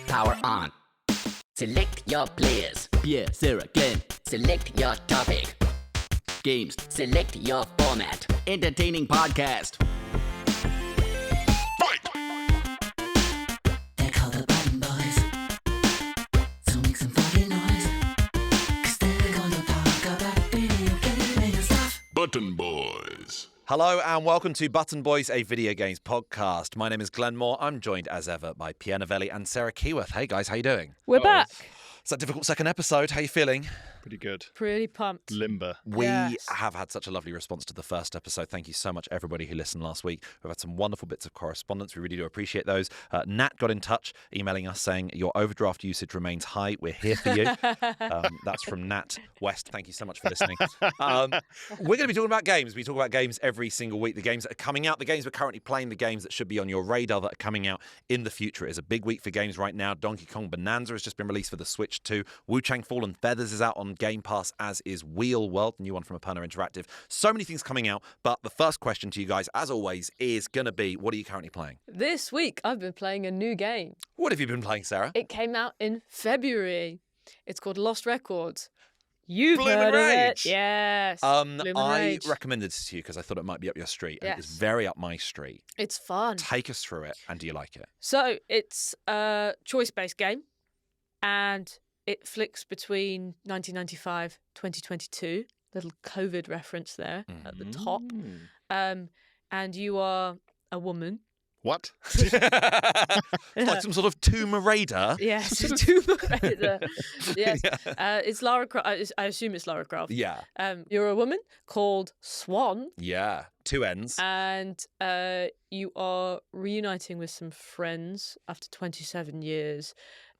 Power on. Select your players. Pierre, Sarah, Glenn. Select your topic. Games. Select your format. Entertaining podcast. They're called the Button Boys. So make some fucking noise. 'Cause they're gonna talk about video gaming and stuff. Button Boys. Hello and welcome to Button Boys, a video games podcast. My name is Glenn Moore. I'm joined as ever by Pierre Novellie and Sarah Keyworth. Hey guys, how you doing? We're back. It's a difficult second episode. How you feeling? Pretty good. Pretty pumped. Limber. We Yes. have had such a lovely response to the first episode. Thank you so much, everybody who listened last week. We've had some wonderful bits of correspondence. We really do appreciate those. Nat got in touch, emailing us saying, your overdraft usage remains high. We're here for you. That's from Nat West. Thank you so much for listening. We're going to be talking about games. We talk about games every single week. The games that are coming out, the games we're currently playing, the games that should be on your radar that are coming out in the future. It is a big week for games right now. Donkey Kong Bonanza has just been released for the Switch 2. Wu-Chang Fallen Feathers is out on Game Pass, as is Wheel World, new one from Aperna Interactive. So many things coming out, but the first question to you guys, as always, is going to be, what are you currently playing? This week, I've been playing a new game. What have you been playing, Sarah? It came out in February. It's called Lost Records. You've Bloom heard and of it. Rage. Yes. Bloom and I Rage. recommended this to you because I thought it might be up your street, and Yes. it's very up my street. It's fun. Take us through it, and do you like it? So it's a choice-based game, and it flicks between 1995, 2022. Little COVID reference there at the top. And you are a woman. What? It's like some sort of Tomb Raider. Yes, Tomb Raider. Yes, it's Lara Croft. I assume it's Lara Croft. Yeah. You're a woman called Swan, Yeah. Two ends. and you are reuniting with some friends after 27 years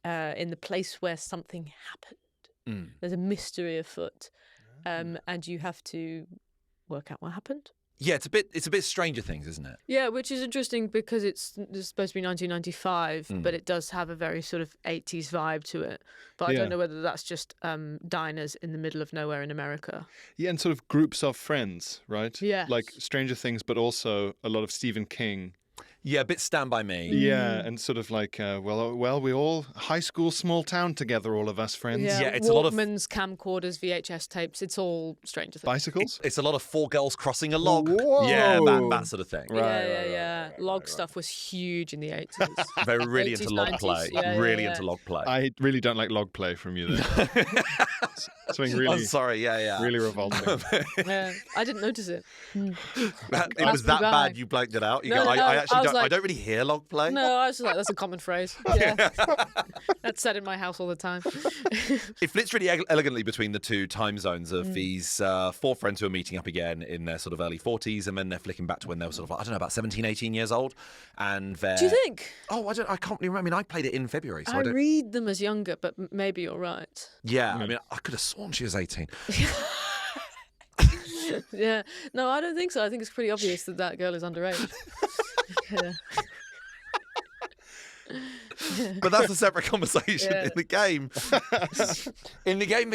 in the place where something happened. There's a mystery afoot, and you have to work out what happened. Yeah, it's a bit Stranger Things, isn't it? Yeah, which is interesting because it's supposed to be 1995, but it does have a very sort of 80s vibe to it. But I Yeah. don't know whether that's just diners in the middle of nowhere in America. Yeah, and sort of groups of friends, right? Yes. Like Stranger Things, but also a lot of Stephen King. Yeah, a bit Stand By Me. Yeah, and sort of like, well, we all high school, small town together, all of us friends. Yeah, Yeah, it's a lot of- Walkmans, camcorders, VHS tapes. It's all Stranger Things. Bicycles? It's a lot of four girls crossing a log. Whoa. Yeah, that sort of thing. Yeah. Log stuff was huge in the 80s. They're really 80s, into log 90s. play. Yeah, really yeah. into log play. I really don't like log play from you there. Something I'm really, sorry, yeah. really revolting. Yeah, I didn't notice it. It was Must be that bad bad. you blanked it out? You No, go, no, I I actually was don't, I like- don't really hear log play. No, I was just like, that's a common phrase. Yeah. That's said in my house all the time. It flits really elegantly between the two time zones of these four friends who are meeting up again in their sort of early 40s, and then they're flicking back to when they were sort of, like, I don't know, about 17, 18 years old. And they're... Do you think? Oh, I can't really remember. I mean, I played it in February, so I I don't... read them as younger, but maybe you're right. Yeah, I mean, I could have sworn she was 18. Yeah. No, I don't think so. I think it's pretty obvious that girl is underage. Yeah. But that's a separate conversation. Yeah. In the game,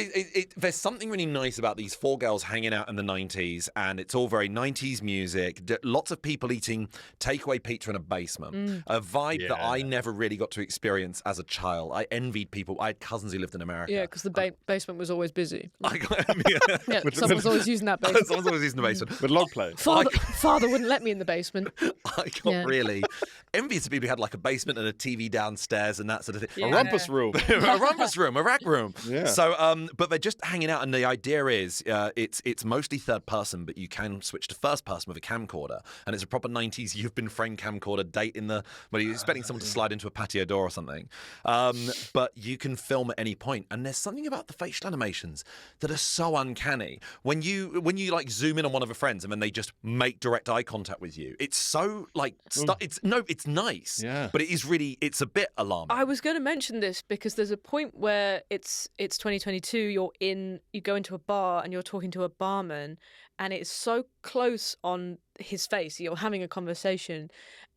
there's something really nice about these four girls hanging out in the 90s, and it's all very 90s music. Lots of people eating takeaway pizza in a basement. A vibe that I never really got to experience as a child. I envied people. I had cousins who lived in America. Yeah, because the basement was always busy. Yeah. Yeah, someone's always using that basement. Someone's always using the basement. With log play. Father wouldn't let me in the basement. I got Yeah. really envious of people who had like a basement and a TV downstairs and that sort of thing. Yeah. A rumpus room. A rumpus room, a rack room. Yeah. So, but they're just hanging out, and the idea is it's mostly third person, but you can switch to first person with a camcorder, and it's a proper 90s you've been framed camcorder date in the when you're expecting someone to slide into a patio door or something. But you can film at any point, and there's something about the facial animations that are so uncanny. When you like zoom in on one of the friends and then they just make direct eye contact with you, it's so like it's nice. Yeah. But it's a bit alarming. I was going to mention this because there's a point where it's 2022. You go into a bar and you're talking to a barman, and it's so close on his face. You're having a conversation,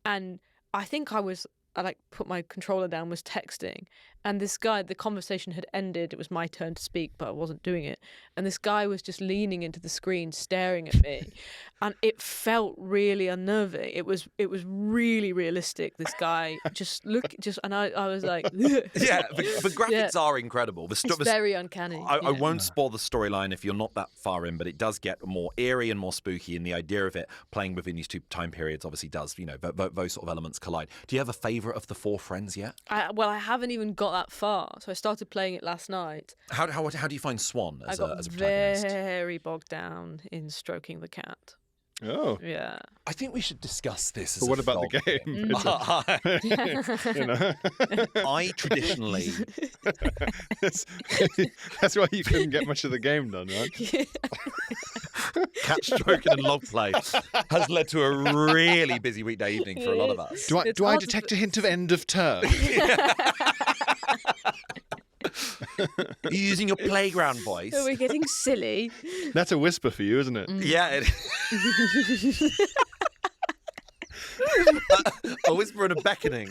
and I think I was I like put my controller down, was texting, and this guy, the conversation had ended. It was my turn to speak, but I wasn't doing it. And this guy was just leaning into the screen, staring at me, and it felt really unnerving. It was really realistic. This guy and I was like, Yeah, the graphics are incredible. it's very uncanny. I won't spoil the storyline if you're not that far in, but it does get more eerie and more spooky, and the idea of it playing within these two time periods obviously does, those sort of elements collide. Do you have a favourite of the four friends yet? I haven't even got that far, so I started playing it last night. How do you find Swan as a protagonist? Very bogged down in stroking the cat. Oh. Yeah. I think we should discuss this. But what about the game? I traditionally... That's why you couldn't get much of the game done, right? Cat stroking and log play has led to a really busy weekday evening for a lot of us. Do I detect a hint of end of term? Are you using your playground voice? Are we getting silly? That's a whisper for you, isn't it? Yeah, it is. A whisper and a beckoning.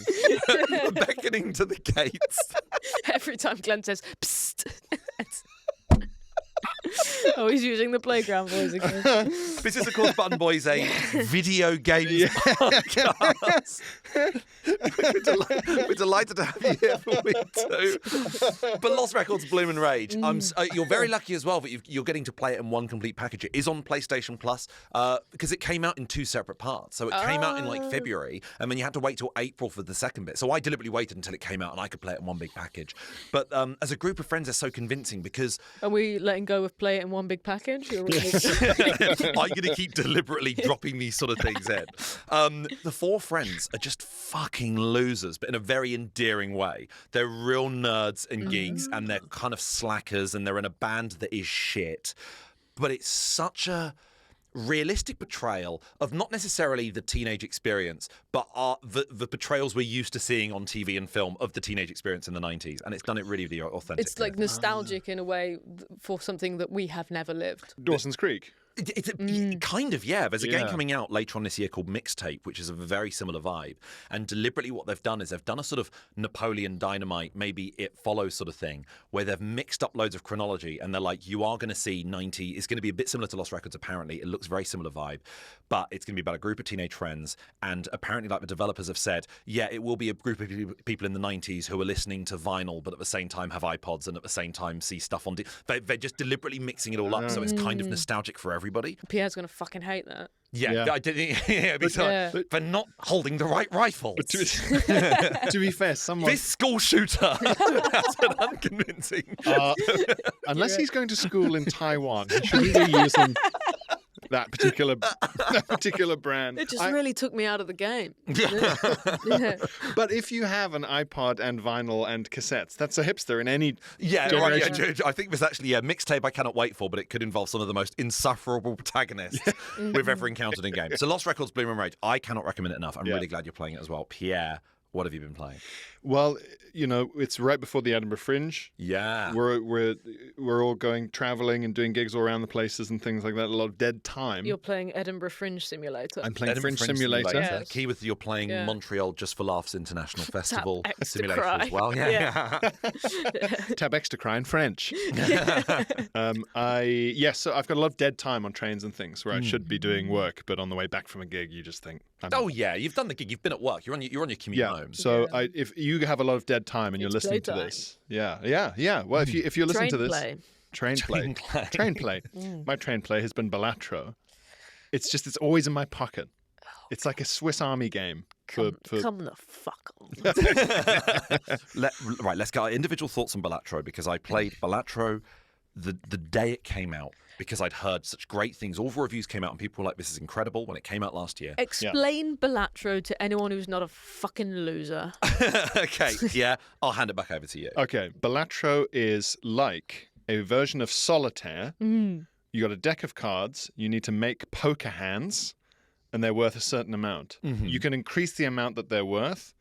A beckoning to the gates. Every time Glenn says, psst. Oh, he's using the playground voice again. This is, of course, Button Boys, a video games podcast. We're delighted to have you here for week 2. But Lost Records, Bloom and Rage. You're very lucky as well that you're getting to play it in one complete package. It is on PlayStation Plus because it came out in 2 separate parts. So it came out in like February, and then you had to wait till April for the second bit. So I deliberately waited until it came out and I could play it in one big package. But as a group of friends, they're so convincing because... Are we letting go of play it in one big package? Or I'm going to keep deliberately dropping these sort of things in. The 4 friends are just fucking losers, but in a very endearing way. They're real nerds and geeks, and they're kind of slackers, and they're in a band that is shit. But it's such a realistic portrayal of not necessarily the teenage experience, but the portrayals we're used to seeing on TV and film of the teenage experience in the 90s. And it's done it really, really authentic. It's like nostalgic in a way for something that we have never lived. Dawson's Creek. It's kind of, yeah. There's a game coming out later on this year called Mixtape, which is a very similar vibe. And deliberately what they've done is they've done a sort of Napoleon Dynamite, maybe It Follows sort of thing, where they've mixed up loads of chronology, and they're like, you are going to see 90. It's going to be a bit similar to Lost Records, apparently. It looks very similar vibe. But it's going to be about a group of teenage friends. And apparently, like the developers have said, yeah, it will be a group of people in the 90s who are listening to vinyl, but at the same time have iPods and at the same time see stuff on... They're just deliberately mixing it all up, so it's kind of nostalgic for everybody. Pierre's going to fucking hate that. Yeah. I didn't. They're not holding the right rifles. But to be fair, someone... This school shooter has an unconvincing... unless he's going to school in Taiwan, he shouldn't be using that particular brand. It just really took me out of the game. But if you have an iPod and vinyl and cassettes, that's a hipster in any generation. Right, yeah, I think there's actually a mixtape I cannot wait for, but it could involve some of the most insufferable protagonists we've ever encountered in games. So Lost Records, Bloom and Rage, I cannot recommend it enough. I'm really glad you're playing it as well. Pierre, what have you been playing? Well, it's right before the Edinburgh Fringe. Yeah. We're all going travelling and doing gigs all around the places and things like that. A lot of dead time. You're playing Edinburgh Fringe Simulator. I'm playing Edinburgh Fringe Simulator. Yes. Keyworth, you're playing Montreal Just for Laughs International Festival X to simulator cry. as well. Yeah. Tab X to cry in French. So I've got a lot of dead time on trains and things where I should be doing work, but on the way back from a gig, you just think... Oh yeah, you've done the gig. You've been at work. You're on your commute home. So if you have a lot of dead time and you're listening to this, Well, if you're listening to this, train play. My train play has been Balatro. It's always in my pocket. It's like a Swiss Army game. Come the fuck on. Let's get our individual thoughts on Balatro, because I played Balatro the day it came out, because I'd heard such great things. All the reviews came out and people were like, this is incredible, when it came out last year. Explain Balatro to anyone who's not a fucking loser. Okay, yeah, I'll hand it back over to you. Okay, Balatro is like a version of Solitaire. You got a deck of cards, you need to make poker hands, and they're worth a certain amount. You can increase the amount that they're worth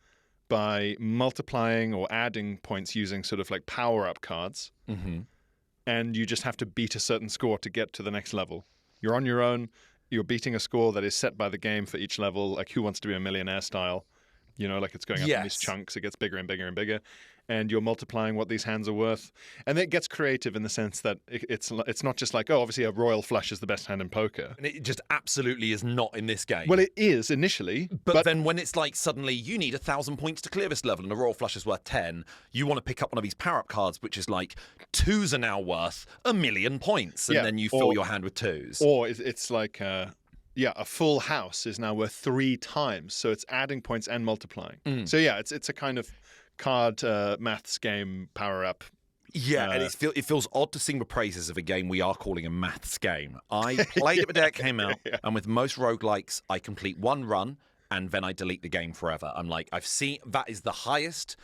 by multiplying or adding points using sort of like power-up cards. And you just have to beat a certain score to get to the next level. You're on your own. You're beating a score that is set by the game for each level, like Who Wants to Be a Millionaire style. You know, like it's going up in these chunks. It gets bigger and bigger and bigger. And you're multiplying what these hands are worth. And it gets creative in the sense that it's not just like, oh, obviously a royal flush is the best hand in poker. And it just absolutely is not in this game. Well, it is initially. But then when it's like suddenly you need 1,000 points to clear this level and a royal flush is worth 10, you want to pick up one of these power-up cards, which is like 2s are now worth 1,000,000 points. And then you fill your hand with 2s. Or it's like... a full house is now worth 3 times. So it's adding points and multiplying. So yeah, it's a kind of card maths game power up. Yeah, and it feels odd to sing the praises of a game we are calling a maths game. I played it the day it came out, and with most roguelikes, I complete one run and then I delete the game forever. I'm like, I've seen that is the highest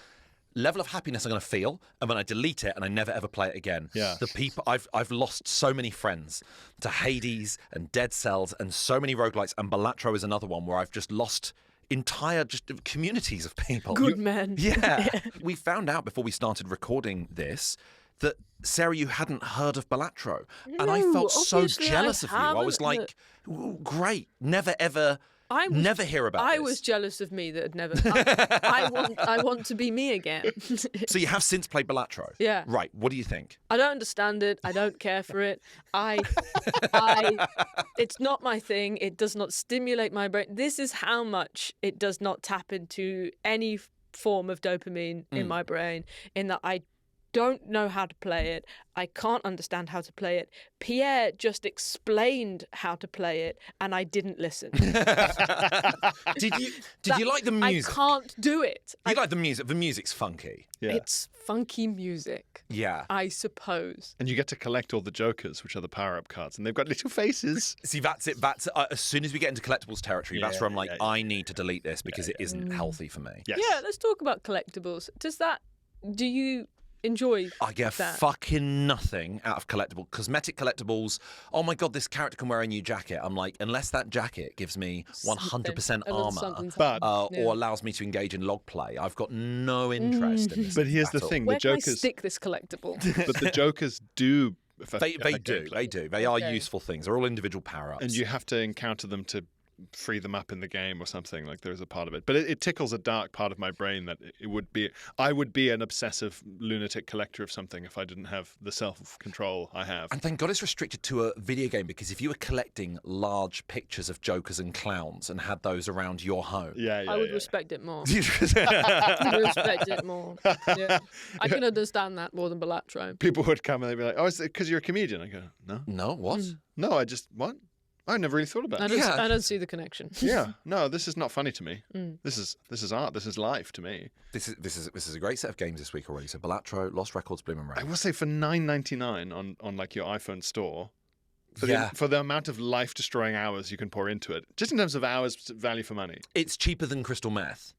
level of happiness I'm going to feel, and then I delete it and I never ever play it again. Yeah. The people I've lost so many friends to Hades and Dead Cells and so many roguelikes, and Balatro is another one where I've just lost entire just communities of people. Good man. Yeah. We found out before we started recording this that, Sarah, you hadn't heard of Balatro. And I felt so obviously jealous of you. I was haven't. like, great, never ever... never hear about I this. was jealous of me that had never. I want to be me again. So you have since played Balatro? Yeah. Right. What do you think? I don't understand it. I don't care for it. It's not my thing. It does not stimulate my brain. This is how much it does not tap into any form of dopamine in my brain, in that I don't know how to play it. I can't understand how to play it. Pierre just explained how to play it, and I didn't listen. Did you like the music? I can't do it. You like the music? The music's funky. Yeah. It's funky music, Yeah. I suppose. And you get to collect all the jokers, which are the power-up cards, and they've got little faces. See, that's it. That's as soon as we get into collectibles territory, that's where I'm like, I need to delete this because it isn't healthy for me. Yes. Yeah, let's talk about collectibles. Do you enjoy I get that? fucking nothing out of cosmetic collectibles. Oh my god, this character can wear a new jacket. I'm like, unless that jacket gives me 100% armor or allows me to engage in log play, I've got no interest in this. But here's the at all. thing: Where the can I jokers. stick this collectible? But the jokers do. They do. They are useful things. They're all individual power-ups. And you have to encounter them to free them up in the game or something. Like there's a part of it, but it tickles a dark part of my brain that I would be an obsessive lunatic collector of something if I didn't have the self-control I have. And thank God it's restricted to a video game, because if you were collecting large pictures of jokers and clowns and had those around your home, I would respect it more. I would respect it more. Yeah. I can understand that more than Balatro. People would come and they'd be like, "Oh, is it because you're a comedian?" I go, "No, No, what? no, I never really thought about it." I don't see the connection. Yeah, no, this is not funny to me. This is art. This is life to me. This is a great set of games this week already. So Balatro, Lost Records, Bloom and Rain. I will say for $9.99 on like your iPhone store, Yeah. for the amount of life-destroying hours you can pour into it, just in terms of hours value for money, It's cheaper than crystal meth.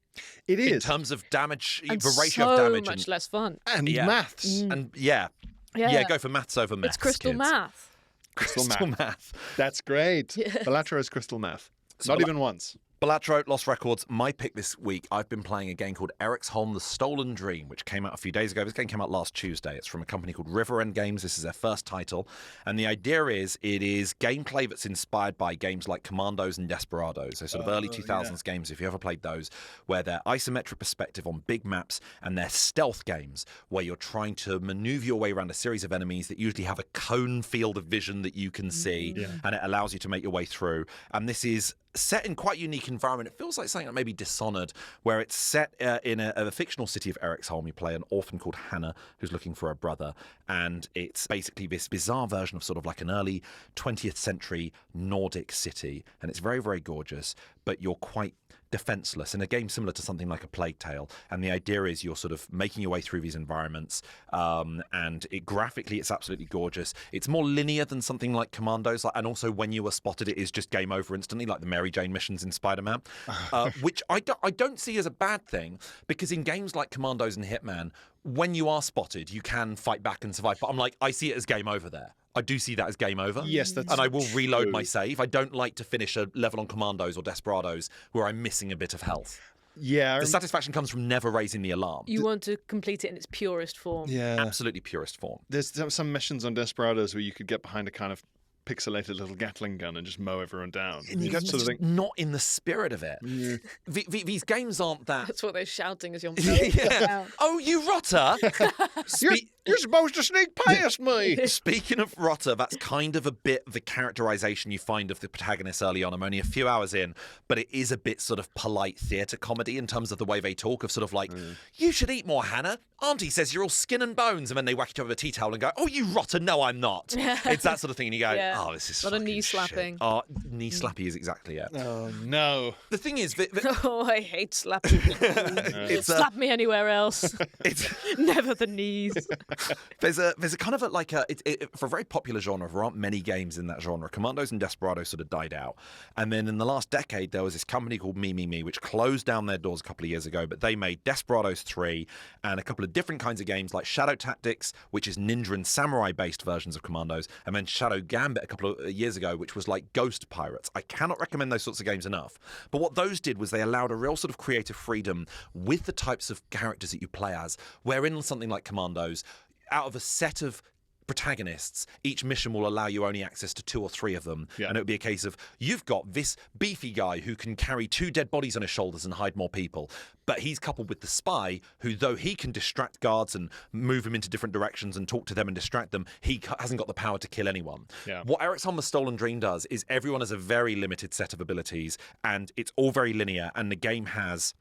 it In is. terms of damage, And the ratio so of damage. much less fun. And Yeah. maths, And yeah, go for maths over maths. It's crystal kids. math. crystal math. That's great. Yes. Balatro is crystal math. So Not even once. Balatro, Lost Records, my pick this week. I've been playing a game called Eriksholm, The Stolen Dream, which came out a few days ago. This game came out last Tuesday. It's from a company called River End Games. This is their first title. And the idea is it is gameplay that's inspired by games like Commandos and Desperados. So sort of early 2000s games, if you ever played those, where they're isometric perspective on big maps, and they're stealth games where you're trying to maneuver your way around a series of enemies that usually have a cone field of vision that you can see, and it allows you to make your way through. And this is set in quite a unique environment. It feels like something like maybe Dishonored, where it's set in a fictional city of Eriksholm. You play an orphan called Hannah who's looking for a brother, and it's basically this bizarre version of sort of like an early 20th century Nordic city, and it's very, very gorgeous, but you're quite defenseless in a game similar to something like a Plague Tale. And the idea is you're sort of making your way through these environments, and graphically it's absolutely gorgeous. It's more linear than something like Commandos, and also when you are spotted it is just game over instantly, like the Mary Jane missions in Spider-Man, which I don't see as a bad thing, because in games like Commandos and Hitman, when you are spotted you can fight back and survive, but I'm like, I see it as game over there. I do see that as game over. Yes, that's and I will reload true. my save. I don't like to finish a level on Commandos or Desperados where I'm missing a bit of health. Yeah. The satisfaction comes from never raising the alarm. You want to complete it in its purest form. Yeah. Absolutely purest form. There's some missions on Desperados where you could get behind a kind of pixelated little Gatling gun and just mow everyone down. And you go, sort of think, not in the spirit of it. These games aren't that. That's what they're shouting as you're Yeah. Oh, you rotter! you're supposed to sneak past me. Speaking of rotter, that's kind of a bit the characterization you find of the protagonist early on. I'm only a few hours in, but it is a bit sort of polite theatre comedy in terms of the way they talk, of sort of like, you should eat more, Hannah. Auntie says you're all skin and bones, and then they whack each other with a tea towel and go, oh, you rotter. No, I'm not. It's that sort of thing, and you go, oh, this is Not a fucking knee shit. slapping. Oh, knee slappy is exactly it. Oh, no. The thing is, Oh, I hate slapping. Slap me anywhere else. it's Never the knees. There's a kind of for a very popular genre, there aren't many games in that genre. Commandos and Desperados sort of died out. And then in the last decade, there was this company called Me, which closed down their doors a couple of years ago, but they made Desperados 3 and a couple of different kinds of games like Shadow Tactics, which is ninja and samurai-based versions of Commandos, and then Shadow Gambit a couple of years ago, which was like Ghost Pirates. I cannot recommend those sorts of games enough. But what those did was they allowed a real sort of creative freedom with the types of characters that you play as, where in something like Commandos, out of a set of protagonists, each mission will allow you only access to 2 or 3 of them. Yeah. And it would be a case of, you've got this beefy guy who can carry 2 dead bodies on his shoulders and hide more people. But he's coupled with the spy who, though he can distract guards and move them into different directions and talk to them and distract them, he hasn't got the power to kill anyone. Yeah. What Eriksholm The Stolen Dream does is everyone has a very limited set of abilities, and it's all very linear, and the game has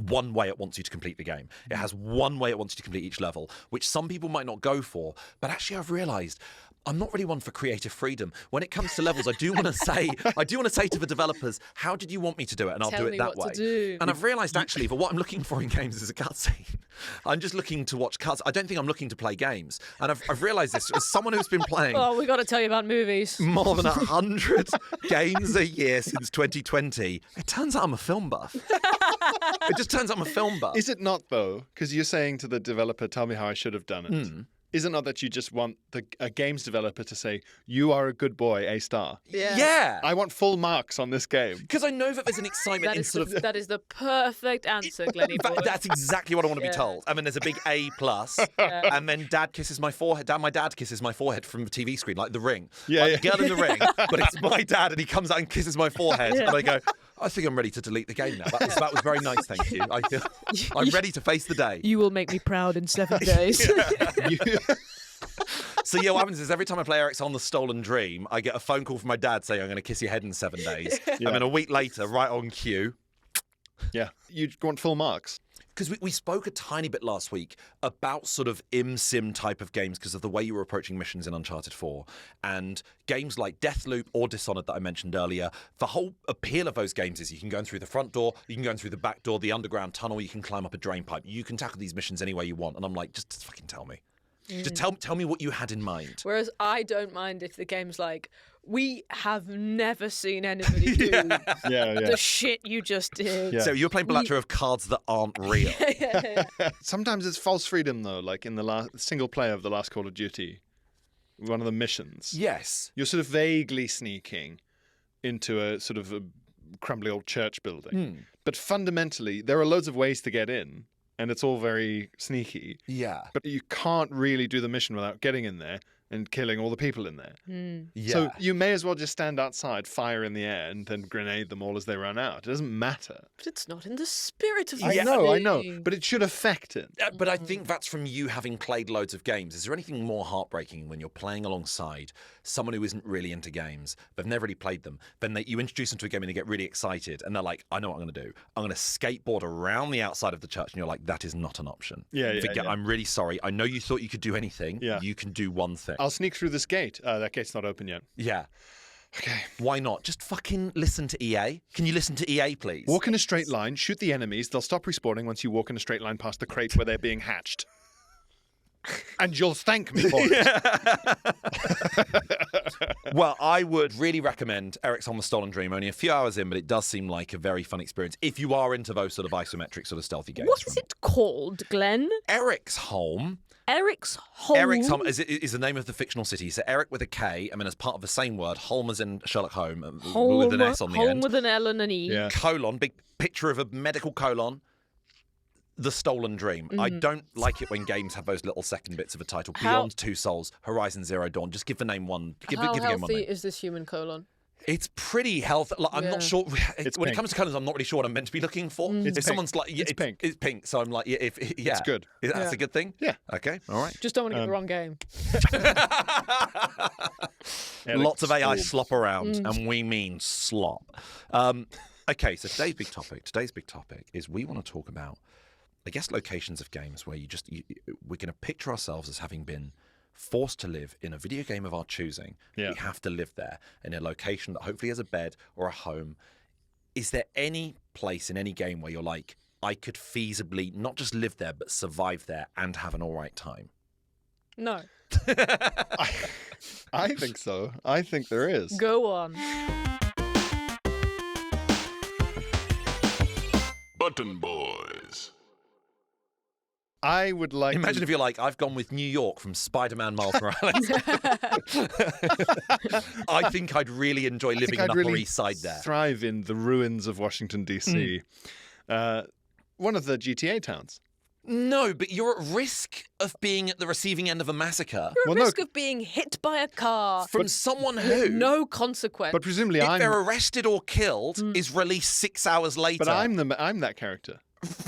one way it wants you to complete the game. It has one way it wants you to complete each level, which some people might not go for. But actually, I've realised I'm not really one for creative freedom. When it comes to levels, I do want to say to the developers, how did you want me to do it? And I'll do it that way. And I've realised actually, for what I'm looking for in games is a cutscene. I'm just looking to watch cuts. I don't think I'm looking to play games. And I've realised this as someone who's been playing. Oh, we got to tell you about movies. More than 100 games a year since 2020. It turns out I'm a film buff. It just turns out I'm a film buff. Is it not, though? Because you're saying to the developer, tell me how I should have done it. Is it not that you just want a games developer to say, you are a good boy, A star? Yeah. I want full marks on this game. Because I know that there's an excitement in sort of... That is the perfect answer, Glennie boy. That's exactly what I want to be told. I mean, there's a big A+, and then Dad kisses my forehead. My dad kisses my forehead from the TV screen, like The Ring. Like the girl in The Ring, but it's my dad, and he comes out and kisses my forehead, and I go, I think I'm ready to delete the game now. That was very nice, thank you. I'm ready to face the day. You will make me proud in 7 days. So yeah, what happens is every time I play Eriksholm The Stolen Dream, I get a phone call from my dad saying I'm going to kiss your head in 7 days. And then a week later, right on cue. Yeah. You want full marks. Because we spoke a tiny bit last week about sort of sim type of games because of the way you were approaching missions in Uncharted 4. And games like Deathloop or Dishonored that I mentioned earlier, the whole appeal of those games is you can go in through the front door, you can go in through the back door, the underground tunnel, you can climb up a drain pipe. You can tackle these missions any way you want. And I'm like, just fucking tell me. Just tell me what you had in mind. Whereas I don't mind if the game's like, we have never seen anybody do the shit you just did. Yeah. So you're playing Balatro of cards that aren't real. Sometimes it's false freedom, though, like in the last single player of the last Call of Duty, one of the missions. Yes. You're sort of vaguely sneaking into a sort of a crumbly old church building. But fundamentally, there are loads of ways to get in. And it's all very sneaky. Yeah. But you can't really do the mission without getting in there and killing all the people in there. Yeah. So you may as well just stand outside, fire in the air, and then grenade them all as they run out. It doesn't matter. But it's not in the spirit of the I know. But it should affect it. But I think that's from you having played loads of games. Is there anything more heartbreaking when you're playing alongside someone who isn't really into games, they've never really played them, then you introduce them to a game and they get really excited, and they're like, I know what I'm going to do. I'm going to skateboard around the outside of the church, and you're like, that is not an option. Yeah. I'm really sorry. I know you thought you could do anything. Yeah. You can do one thing. I'll sneak through this gate. That gate's not open yet. Yeah. Okay. Why not? Just fucking listen to EA. Can you listen to EA, please? Walk in a straight line, shoot the enemies. They'll stop respawning once you walk in a straight line past the crate where they're being hatched. And you'll thank me for it. Well, I would really recommend Eriksholm The Stolen Dream. Only a few hours in, but it does seem like a very fun experience if you are into those sort of isometric, sort of stealthy games. What is it called, Glenn? Eriksholm. Eriksholm. Eriksholm is the name of the fictional city. So Erik with a K, I mean, as part of the same word, Holm as in Sherlock Holmes, with an S on the Holm end. with an L and an E. Yeah. Colon, big picture of a medical colon. the stolen dream. I don't like it when games have those little second bits of a title. How- Beyond Two Souls, Horizon Zero Dawn. Just give the name one. Give How the game one healthy name. is this human colon? It's pretty healthy. Like, I'm Yeah. not sure. It's when it pink. comes to colours, I'm not really sure what I'm meant to be looking for. It's If pink. someone's like, It's pink. It's pink. So I'm like, yeah, yeah. It's good. That's a good thing? Yeah. Okay. All right. Just don't want to get the wrong game. Lots of AI Eriksholm. slop around, and we mean slop. Okay, so today's big topic is we want to talk about, I guess, locations of games where we're going to picture ourselves as having been forced to live in a video game of our choosing. Yeah. We have to live there in a location that hopefully has a bed or a home. Is there any place in any game where you're like, I could feasibly not just live there, but survive there and have an all right time? No. I think so. I think there is. Go on. Button Boys. I would like Imagine to... if you're like, I've gone with New York from Spider-Man Miles Morales. I think I'd really enjoy I living think in I'd Upper really East Side there. thrive in the ruins of Washington, D.C. One of the GTA towns. No, but you're at risk of being at the receiving end of a massacre You're Well, at no, risk of being hit by a car. from someone who, No consequence. but presumably if they're I'm... arrested or killed, is released 6 hours later. But I'm that character.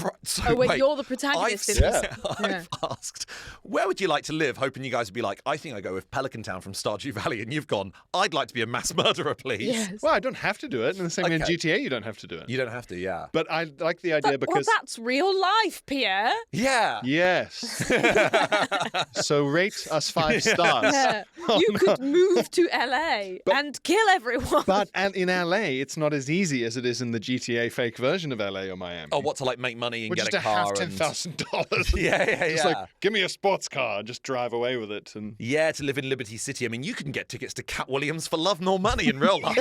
Right, so Oh, wait, you're the protagonist in this. I've asked, where would you like to live? Hoping you guys would be like, I think I go with Pelican Town from Stardew Valley, and you've gone, I'd like to be a mass murderer, please. Yes. Well, I don't have to do it. In the same way in Okay. GTA, you don't have to do it. You don't have to, yeah. But I like the idea Well, because... that's real life, Pierre. Yeah. Yes. So rate us 5 stars. Yeah. You could move to LA and kill everyone. But in LA, it's not as easy as it is in the GTA fake version of LA or Miami. Oh, what, to like make money and Which get is a to have car and... $10,000. Yeah. Just like, give me a sports car, just drive away with it. And Yeah, to live in Liberty City. I mean, you can get tickets to Cat Williams for love nor money in real life.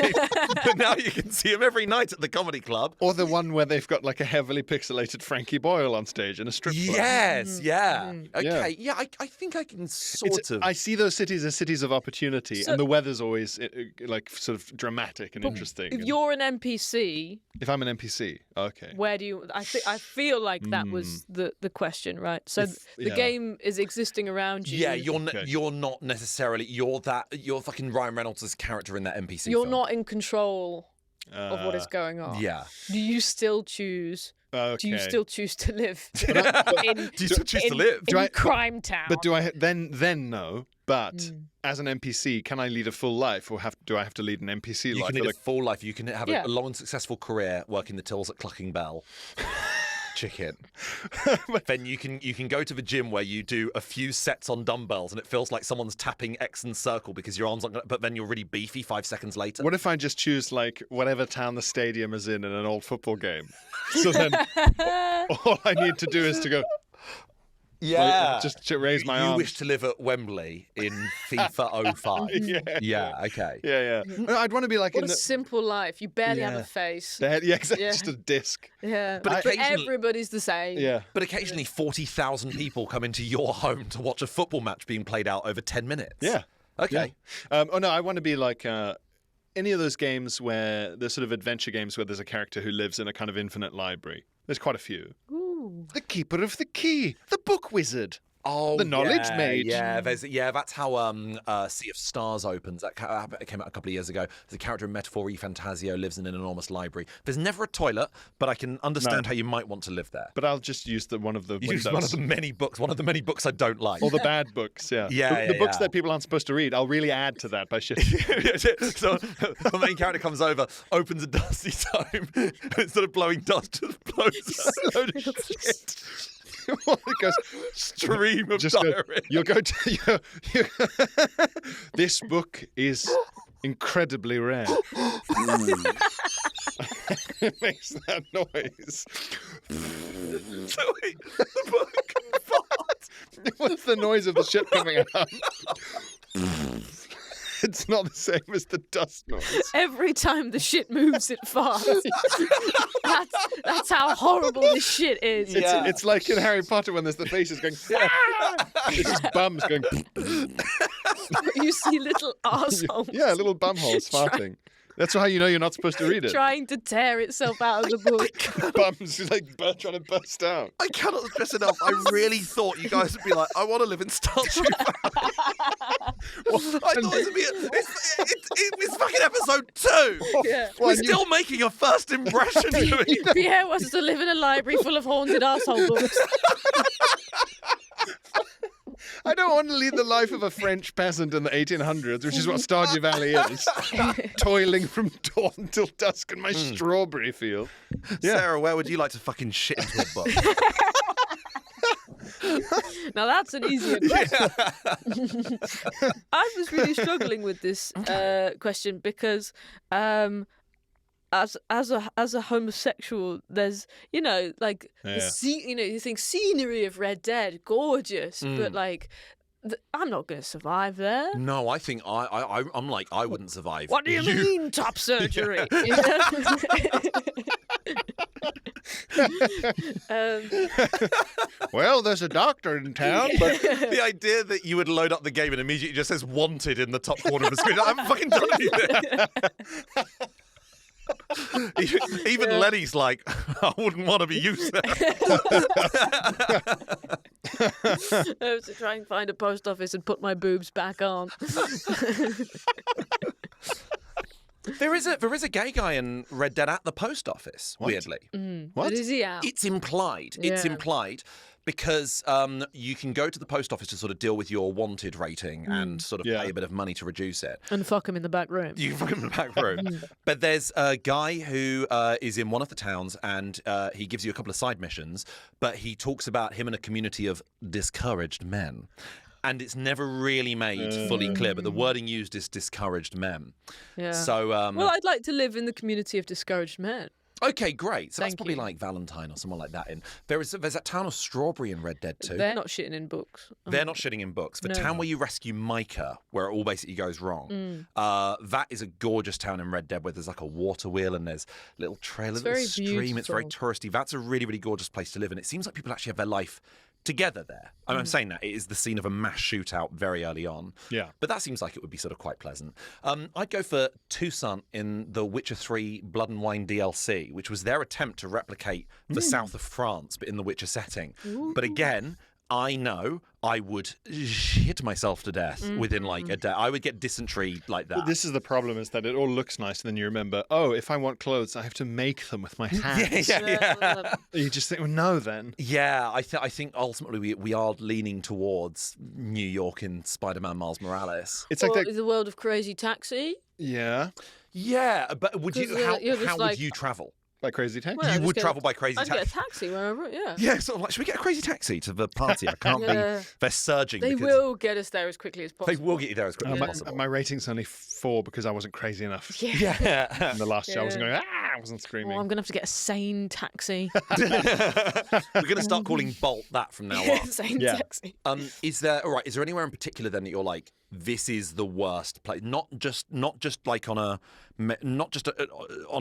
But now you can see him every night at the comedy club. or the one where they've got like a heavily pixelated Frankie Boyle on stage in a strip club. Yes, yeah. Okay, Yeah. I think I can sort of... I see those cities as cities of opportunity, So- and the weather's always like sort of dramatic and interesting. If And you're an NPC, if I'm an NPC, okay. where do you? I feel like that was the question, right? So the yeah. game is existing around you. Yeah, you're Okay. you're not necessarily... You're fucking Ryan Reynolds' character in that NPC You're film. not in control of what is going on. Yeah. Do you still choose? Okay. Do you still choose to live in, Do you still choose to live? in I- Crime Town? But do I then no? But as an NPC, can I lead a full life, or do I have to lead an NPC You life? can lead Or a full life. You can have Yeah. a long and successful career working the tills at Clucking Bell. Chicken. Then you can go to the gym where you do a few sets on dumbbells and it feels like someone's tapping X and circle because your arms aren't gonna, but then you're really beefy 5 seconds later. What if I just choose like whatever town the stadium is in an old football game? So then all I need to do is to go. Yeah. Just to raise my You arms. wish to live at Wembley in FIFA 05. Yeah. Okay. Yeah. No, I'd want to be like what in a the. simple life. You barely have Yeah. a face. Yeah, exactly. Yeah. Just a disc. Yeah, But but occasionally- everybody's the same. Yeah. But occasionally 40,000 people come into your home to watch a football match being played out over 10 minutes. Yeah. Okay. Oh no, I want to be like any of those games where there's sort of adventure games where there's a character who lives in a kind of infinite library. There's quite a few. Ooh. The Keeper of the Key, the Book Wizard. Oh, The Knowledge Mage. Yeah, that's how Sea of Stars opens. That came out a couple of years ago. There's a character in Metaphor Fantasio lives in an enormous library. There's never a toilet, but I can understand No. how you might want to live there. But I'll just use one of the Use windows. one of the many books I don't like. Or the bad books, yeah. Yeah, The books yeah. that people aren't supposed to read. I'll really add to that by shit. So the main character comes over, opens a dusty tome, and instead of blowing dust, just blows a load of shit. It goes, Stream of just go, diarrhea. you'll go to this book is incredibly rare. It makes that noise. So wait, the book farts. What's the noise of the shit coming out? It's not the same as the dust noise. Every time the shit moes, it farts. that's how horrible this shit is. Yeah. It's like in Harry Potter when there's the faces going. It's just bums going. You see little arseholes. Yeah, little bum holes farting. That's how you know you're not supposed to read it. Trying to tear itself out of the book. Bums like trying to burst out. I cannot stress enough. I really thought you guys would be like, I want to live in Stardew Valley. I thought this would be it's fucking episode 2. Yeah. We're still making a first impression to me. Pierre wants to live in a library full of haunted arsehole books. I don't want to lead the life of a French peasant in the 1800s, which is what Stardew Valley is. Toiling from dawn till dusk in my strawberry field. Yeah. Sarah, where would you like to fucking shit into a book? Now that's an easier question. I was really struggling with this question because as a homosexual, there's like you think scenery of Red Dead, gorgeous, but like I'm not going to survive there. No, I think I'm like I wouldn't survive. What do you mean, top surgery? Well, there's a doctor in town, but The idea that you would load up the game and immediately just says "wanted" in the top corner of the screen. I haven't fucking done anything. Even Lenny's like, I wouldn't want to be used there. I have to try and find a post office and put my boobs back on. There is a gay guy in Red Dead at the post office. Weirdly, what? But is he out? it's implied. It's Yeah. implied. Because you can go to the post office to sort of deal with your wanted rating and sort of pay a bit of money to reduce it. And fuck him in the back room. You can fuck him in the back room. But there's a guy who is in one of the towns and he gives you a couple of side missions, but he talks about him and a community of discouraged men. And it's never really made fully clear, but the wording used is discouraged men. Yeah. So, well, I'd like to live in the community of discouraged men. okay, great. So that's Thank probably you. like Valentine or someone like that. There's that town of Strawberry in Red Dead 2. They're not shitting in books. They're not shitting in books. The No. town where you rescue Micah, where it all basically goes wrong, that is a gorgeous town in Red Dead where there's like a water wheel and there's a little trail, a little very stream. It's very beautiful. touristy. That's a really, really gorgeous place to live. And it seems like people actually have their life together there. I'm saying that. It is the scene of a mass shootout very early on. Yeah. But that seems like it would be sort of quite pleasant. I'd go for Toussaint in the Witcher 3 Blood and Wine DLC, which was their attempt to replicate the south of France, but in the Witcher setting. But again, I know I would shit myself to death within like a day. I would get dysentery like that. But this is the problem, is that it all looks nice, and then you remember, oh, if I want clothes, I have to make them with my hands. yeah. You just think, well, no, then. Yeah, I think ultimately we are leaning towards New York in Spider-Man Miles Morales. It's like Or that. the world of Crazy Taxi. Yeah, Yeah, but would you? 'Cause, How, you're just how like- would you travel? by Crazy Taxi. Well, I You just would get travel by Crazy I'd get a Taxi. taxi wherever, yeah. Yeah, sort of like, should we get a crazy taxi to the party? I can't Yeah. be. They're surging. They because will get us there as quickly as They possible. will get you there as quickly as My, possible. my rating's only 4 because I wasn't crazy enough. Yeah. In the last show, I wasn't Yeah. going, I wasn't screaming. Oh, I'm going to have to get a sane taxi. We're going to start calling Bolt that from now on. Sane Yeah. taxi. Is there anywhere in particular then that you're like, this is the worst place? Not just like on a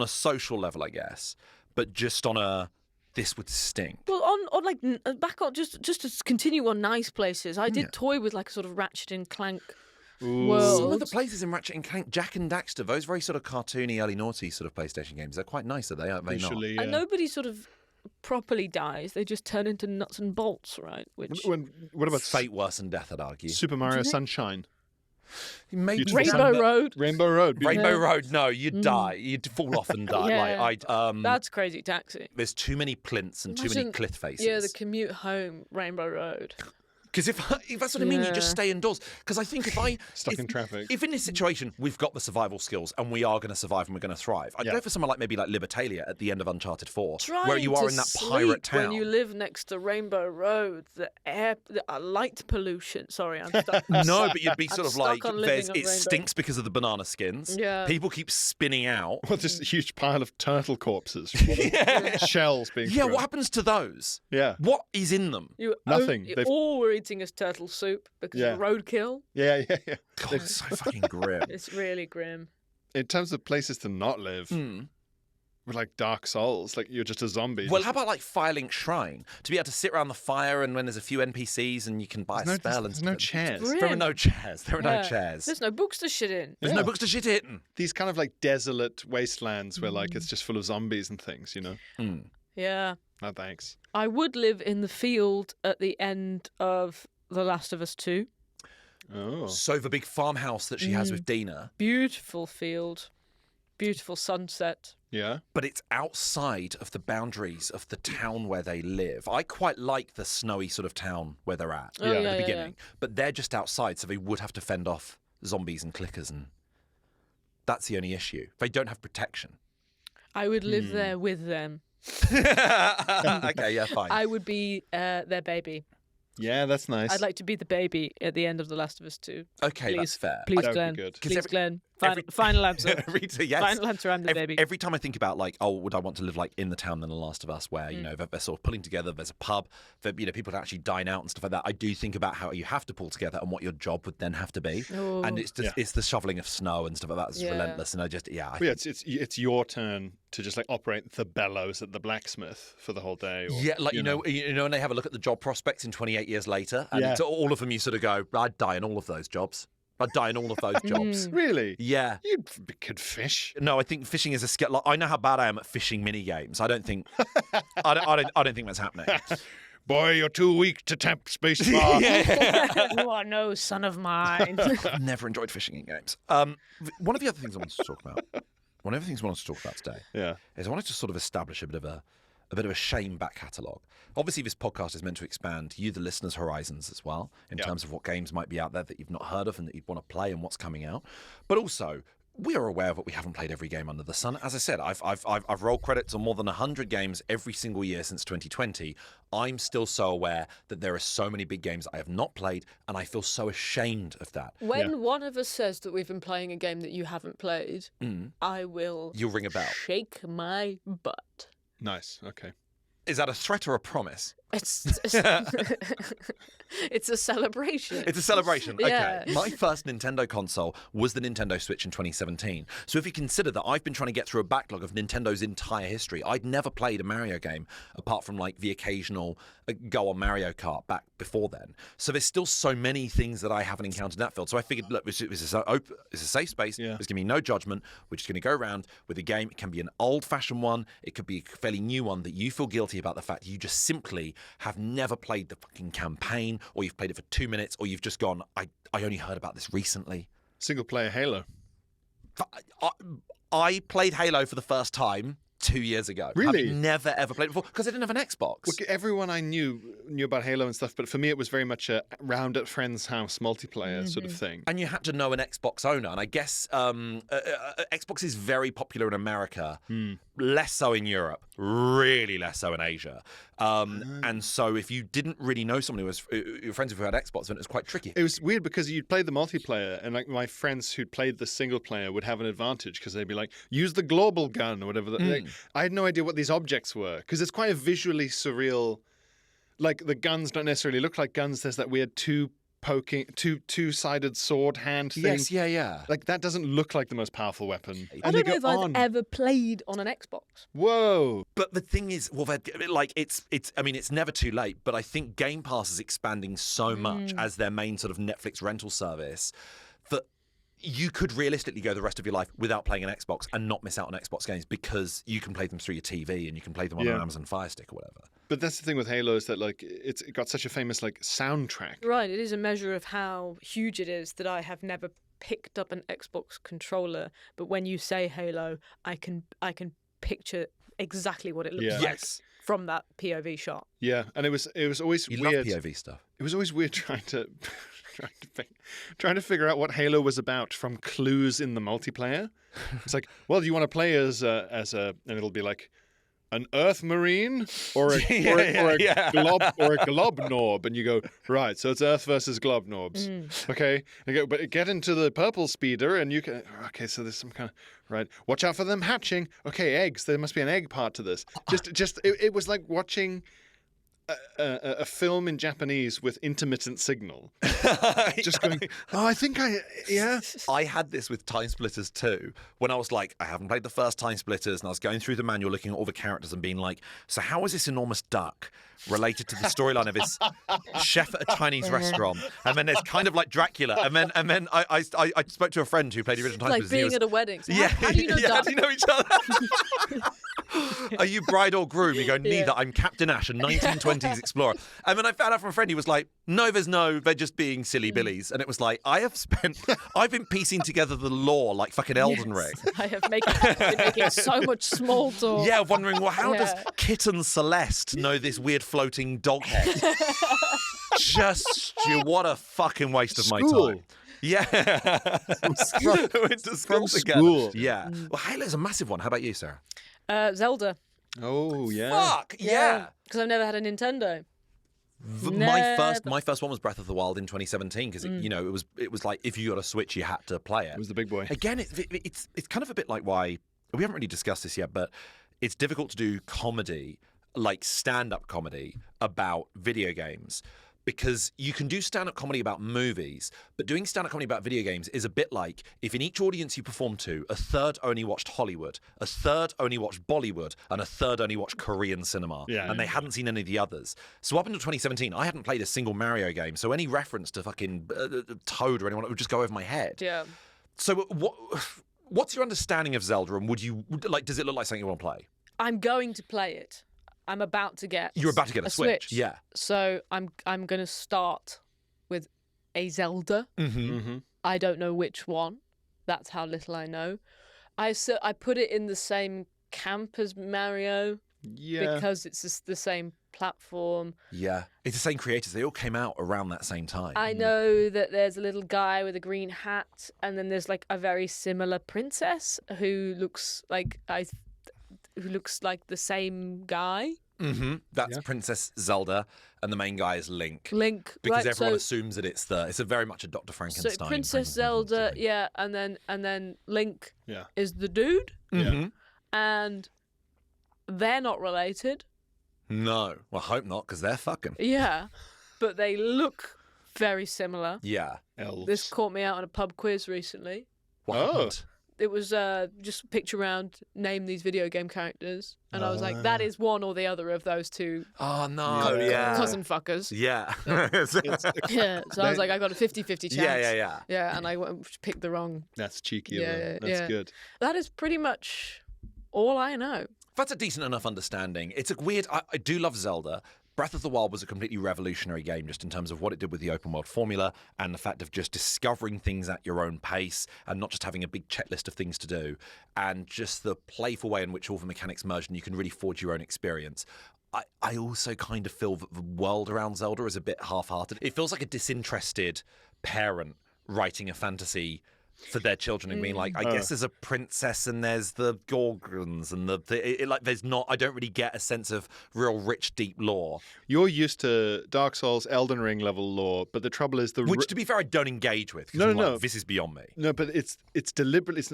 social level, I guess, but just on a this would stink. Well, on like back on just to continue on nice places, I did toy with like a sort of Ratchet and Clank world. Some of the places in Ratchet and Clank, Jack and Daxter, those very sort of cartoony, early naughty sort of PlayStation games, they're quite nice, are they? Aren't they not? Visually, And nobody sort of properly dies; they just turn into nuts and bolts, right? Which What about Fate worse than death, I'd argue. Super Mario Sunshine? Maybe Rainbow Road. Rainbow Road. beautiful. Rainbow Road, no, you'd die. You'd fall off and die. Yeah. Like That's Crazy Taxi. there's too many plinths and too many Imagine- cliff faces. Yeah, the commute home, Rainbow Road. Because if that's what I mean, you just Yeah. stay indoors. Because I think Stuck in traffic. If in this situation we've got the survival skills and we are going to survive and we're going to thrive, I'd Yeah. go for somewhere like maybe like Libertalia at the end of Uncharted 4, Trying where you are to in that sleep pirate town. when you live next to Rainbow Road, the air, the light pollution. Sorry, I'm stuck. No, but you'd be I'm sort of stuck like, on living there's, on it Rainbow. stinks because of the banana skins. Yeah. People keep spinning out. Well, just a huge pile of turtle corpses. Shells being Yeah, thrown. what happens to those? Yeah. What is in them? You Nothing. You They've- all were eating as turtle soup because Yeah. of roadkill. Yeah. God, it's so fucking grim. It's really grim. In terms of places to not live, Hmm. with like Dark Souls, like you're just a zombie. Well, how about like Filing Shrine? To be able to sit around the fire and when there's a few NPCs and you can buy a spell and there's no chairs. There are no chairs. There are no Yeah. chairs. There's no books to shit in. There's no books to shit in. These kind of like desolate wastelands where like it's just full of zombies and things, you know? Yeah. No thanks. I would live in the field at the end of The Last of Us 2. Oh. So the big farmhouse that she has with Dina, Beautiful field. Beautiful sunset. Yeah. but it's outside of the boundaries of the town where they live. I quite like the snowy sort of town where they're at Oh, at yeah, the yeah, beginning, but they're just outside, so they would have to fend off zombies and clickers, and that's the only issue. They don't have protection. I would live there with them. Okay, yeah, fine. I would be their baby. Yeah, that's nice. I'd like to be the baby at the end of The Last of Us 2. Okay, Please, that's fair. Please, That would be Glenn. good. 'Cause Please, every- Glenn. every- Final answer. Yes. Final answer, I'm the baby. Every time I think about like, oh, would I want to live like in the town than The Last of Us, where you know they're sort of pulling together. There's a pub, that people can actually dine out and stuff like that. I do think about how you have to pull together and what your job would then have to be, Oh. and it's just it's the shoveling of snow and stuff like that. It's Yeah. relentless, and I just Well, yeah, it's your turn to just like operate the bellows at the blacksmith for the whole day. Or, yeah, like you know, when they have a look at the job prospects in 28 years later, and Yeah. it's all of them, you sort of go, I'd die in all of those jobs. I'd die in all of those jobs. Really? Yeah. You could fish. No, I think fishing is a skill. Like, I know how bad I am at fishing mini games. I don't think, I don't think that's happening. Boy, you're too weak to tap spacebar. You are no son of mine. I've never enjoyed fishing in games. One of the other things I wanted to talk about. One of the things I wanted to talk about today Yeah. is I wanted to sort of establish a bit of a shame back catalogue. Obviously, this podcast is meant to expand you, the listeners' horizons as well, in terms of what games might be out there that you've not heard of and that you'd want to play and what's coming out. But also, we are aware that we haven't played every game under the sun. As I said, I've rolled credits on more than 100 games every single year since 2020. I'm still so aware that there are so many big games I have not played, and I feel so ashamed of that. When one of us says that we've been playing a game that you haven't played, I will You'll ring a bell. shake my butt. Nice. Okay. Is that a threat or a promise? It's it's a celebration. It's a celebration. Yeah. Okay. My first Nintendo console was the Nintendo Switch in 2017. So if you consider that I've been trying to get through a backlog of Nintendo's entire history, I'd never played a Mario game apart from like the occasional go on Mario Kart back before then. So there's still so many things that I haven't encountered in that field. So I figured, look, this is it's a safe space. Yeah. There's going to be no judgment. We're just going to go around with a game. It can be an old-fashioned one. It could be a fairly new one that you feel guilty about the fact that you just simply have never played the fucking campaign, or you've played it for 2 minutes, or you've just gone, I only heard about this recently. Single player Halo. I played Halo for the first time 2 years ago. Really? I've never ever played it before because I didn't have an Xbox. Look, everyone I knew about Halo and stuff, but for me it was very much a round at friend's house multiplayer sort of thing. And you had to know an Xbox owner. And I guess Xbox is very popular in America, less so in Europe, really less so in Asia. And so if you didn't really know someone who was your friends who had Xbox, then it was quite tricky. It was weird because you'd play the multiplayer, and like my friends who'd played the single player would have an advantage because they'd be like, use the global gun or whatever. Like, I had no idea what these objects were because it's quite a visually surreal. Like the guns don't necessarily look like guns. There's that weird two-sided sword hand thing. Yes, yeah. Like that doesn't look like the most powerful weapon. I And they don't know go if on. I've ever played on an Xbox. Whoa. But the thing is, well, like it's. I mean, it's never too late. But I think Game Pass is expanding so much as their main sort of Netflix rental service that you could realistically go the rest of your life without playing an Xbox and not miss out on Xbox games because you can play them through your TV and you can play them on an Amazon Fire Stick or whatever. But that's the thing with Halo is that like it got such a famous like soundtrack. Right, it is a measure of how huge it is that I have never picked up an Xbox controller. But when you say Halo, I can picture exactry what it looks Yeah. like Yes. from that POV shot. Yeah, and it was always You weird. love POV stuff. It was always weird trying to figure out what Halo was about from clues in the multiplayer. It's like, well, do you want to play as a, and it'll be like an Earth Marine or a Globnob, and you go right. So it's Earth versus Globnobs. Okay, and you go, but get into the purple speeder, and you can. Okay, so there's some kind of right. Watch out for them hatching. Okay, eggs. There must be an egg part to this. It was like watching a film in Japanese with intermittent signal. Just going, I had this with Time Splitters 2 when I was like, I haven't played the first Time Splitters, and I was going through the manual looking at all the characters and being like, so how is this enormous duck related to the storyline of this chef at a Chinese restaurant? And then there's kind of like Dracula. And then I spoke to a friend who played the original Time Like Splitters. being at a wedding. So Yeah, how do you know yeah, how Duck? do you know each other? Are you bride or groom? You go, neither. I'm Captain Ash, a 1920s explorer. And then I found out from a friend, he was like, no, they're just being silly billies. And it was like, I've been piecing together the lore like fucking Elden Ring. I have been making so much small talk. Yeah, wondering, well, how does Yeah. Kitten Celeste know this weird floating dog head? What a fucking waste of my School. time. Yeah. Went to school From together. school. Yeah. Well, Halo's a massive one. How about you, Sarah? Zelda. Oh, yeah. Fuck, yeah. Because I've never had a Nintendo. My first one was Breath of the Wild in 2017 because it was like if you got a Switch you had to play it. It was the big boy. Again, it's kind of a bit like why we haven't really discussed this yet, but it's difficult to do comedy, like stand-up comedy about video games. Because you can do stand-up comedy about movies, but doing stand-up comedy about video games is a bit like if in each audience you perform to, a third only watched Hollywood, a third only watched Bollywood, and a third only watched Korean cinema. Yeah. And they hadn't seen any of the others. So up until 2017, I hadn't played a single Mario game, so any reference to fucking Toad or anyone, it would just go over my head. Yeah. So what's your understanding of Zelda, and does it look like something you want to play? I'm going to play it. I'm about to get. You're about to get a Switch. Yeah. So I'm going to start with a Zelda. Mm-hmm. I don't know which one. That's how little I know. I put it in the same camp as Mario Yeah. because it's just the same platform. Yeah. It's the same creators. They all came out around that same time. I know that there's a little guy with a green hat, and then there's like a very similar princess who looks like the same guy. Mm-hmm. That's Princess Zelda, and the main guy is Link. right, Because everyone so, assumes that it's a very much a Dr. Frankenstein. So Princess Zelda, yeah, and then Link Yeah. is the dude, Mm-hmm. and they're not related. No. Well, I hope not, because they're fucking. Yeah, but they look very similar. Yeah. Elves. This caught me out on a pub quiz recently. What Oh. happened? It was just picture round, name these video game characters, and I was like, that is one or the other of those two Oh, no. Yeah. cousin fuckers. Yeah. Yeah, so I was like, I got a 50-50 chance. Yeah. Yeah, and I picked the wrong. That's cheeky. Yeah, of them. yeah. That's good. That is pretty much all I know. That's a decent enough understanding. It's a weird. I do love Zelda. Breath of the Wild was a completely revolutionary game just in terms of what it did with the open world formula and the fact of just discovering things at your own pace and not just having a big checklist of things to do, and just the playful way in which all the mechanics merged and you can really forge your own experience. I also kind of feel that the world around Zelda is a bit half-hearted. It feels like a disinterested parent writing a fantasy for their children. I mean, like, I guess there's a princess and there's the Gorgons and there's not. I don't really get a sense of real rich, deep lore. You're used to Dark Souls, Elden Ring level lore, but the trouble is Which, to be fair, I don't engage with. 'Cause No, I'm no. like, this is beyond me. No, but it's deliberately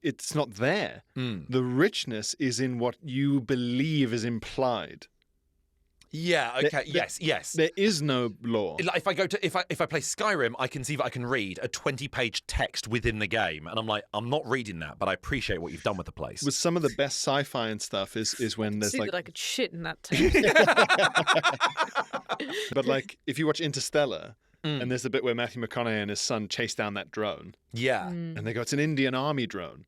it's not there. The richness is in what you believe is implied. Yeah. Okay. Yes. There is no lore. Like, if I play Skyrim, I can see that I can read a 20-page text within the game, and I'm like, I'm not reading that, but I appreciate what you've done with the place. With some of the best sci-fi and stuff is when there's See like, that I could shit in that text. but like if you watch Interstellar. And there's the bit where Matthew McConaughey and his son chase down that drone. Yeah. And they go, it's an Indian army drone.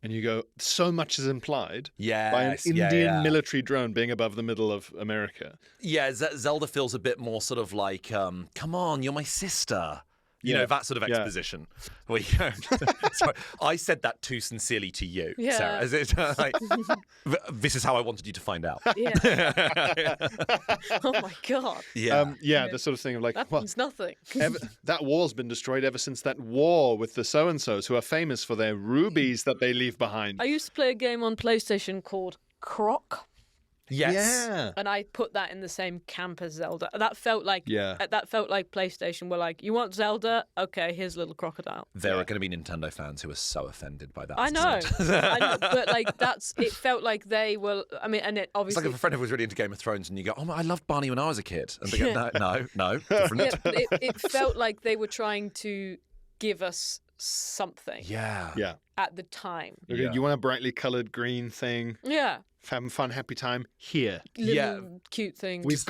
And you go, so much is implied by an Yes, Indian military drone being above the middle of America. Yeah, Zelda feels a bit more sort of like, come on, you're my sister. You know, that sort of exposition. Where you go, sorry, I said that too sincerely to you, Yeah. Sarah. Is it, like, this is how I wanted you to find out. Yeah. Oh my god. Yeah. The sort of thing of like, That well, means nothing. that wall's been destroyed ever since that war with the so-and-sos who are famous for their rubies that they leave behind. I used to play a game on PlayStation called Croc. Yes. Yeah. And I put that in the same camp as Zelda. That felt like PlayStation were like, you want Zelda? Okay, here's a little crocodile. There are going to be Nintendo fans who are so offended by that. I know, but like it felt like they were. I mean, and it It's obviously. like if a friend who was really into Game of Thrones and you go, I loved Barney when I was a kid. And they go, no, different. Yeah, but it felt like they were trying to give us something. Yeah. Yeah. At the time. Okay, Yeah. you want a brightly coloured green thing? Yeah. Having fun, happy time? Here. Little cute things. We've